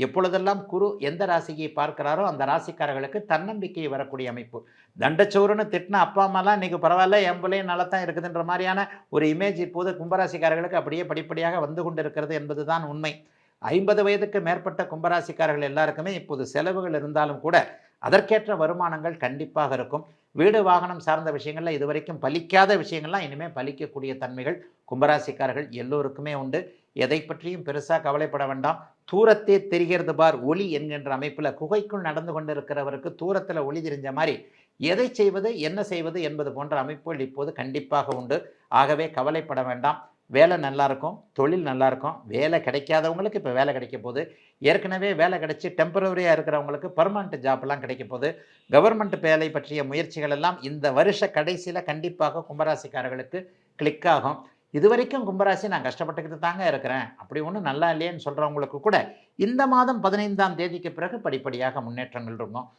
எப்பொழுதெல்லாம் குரு எந்த ராசியை பார்க்கிறாரோ அந்த ராசிக்காரர்களுக்கு தன்னம்பிக்கை வரக்கூடிய அமைப்பு. தண்டச்சோறுன்னு திட்டின அப்பா அம்மாலாம் இன்னைக்கு பரவாயில்ல, என் பிள்ளையும் நல்லா தான் இருக்குதுன்ற மாதிரியான ஒரு இமேஜ் இப்போது கும்பராசிக்காரர்களுக்கு அப்படியே படிப்படியாக வந்து கொண்டிருக்கிறது என்பதுதான் உண்மை. 50 வயதுக்கு மேற்பட்ட கும்பராசிக்காரர்கள் எல்லாருக்குமே இப்போது செலவுகள் இருந்தாலும் கூட அதற்கேற்ற வருமானங்கள் கண்டிப்பாக இருக்கும். வீடு வாகனம் சார்ந்த விஷயங்கள்ல இதுவரைக்கும் பலிக்காத விஷயங்கள்லாம் இனிமேல் பலிக்கக்கூடிய தன்மைகள் கும்பராசிக்காரர்கள் எல்லோருக்குமே உண்டு. எதை பற்றியும் பெருசாக கவலைப்பட வேண்டாம். தூரத்தே தெரிகிறது பார் ஒளி என்கின்ற அமைப்பில் குகைக்குள் நடந்து கொண்டிருக்கிறவருக்கு தூரத்தில் ஒளி தெரிஞ்ச மாதிரி எதை செய்வது என்ன செய்வது என்பது போன்ற அமைப்புகள் இப்போது கண்டிப்பாக உண்டு. ஆகவே கவலைப்பட வேண்டாம். வேலை நல்லாயிருக்கும், தொழில் நல்லாயிருக்கும். வேலை கிடைக்காதவங்களுக்கு இப்போ வேலை கிடைக்க போகுது. ஏற்கனவே வேலை கிடைச்சி டெம்பரவரியாக இருக்கிறவங்களுக்கு பர்மனெண்ட் ஜாப்லாம் கிடைக்க போகுது. கவர்மெண்ட் வேலை பற்றிய முயற்சிகள் எல்லாம் இந்த வருஷ கடைசியில் கண்டிப்பாக கும்பராசிக்காரர்களுக்கு கிளிக் ஆகும். இதுவரைக்கும் கும்பராசி நான் கஷ்டப்பட்டுக்கிட்டு தாங்க இருக்கிறேன், அப்படி ஒன்றும் நல்லா இல்லையேன்னு சொல்கிறவங்களுக்கு கூட இந்த மாதம் 15ஆம் தேதிக்கு பிறகு படிப்படியாக முன்னேற்றங்கள் இருக்கும்.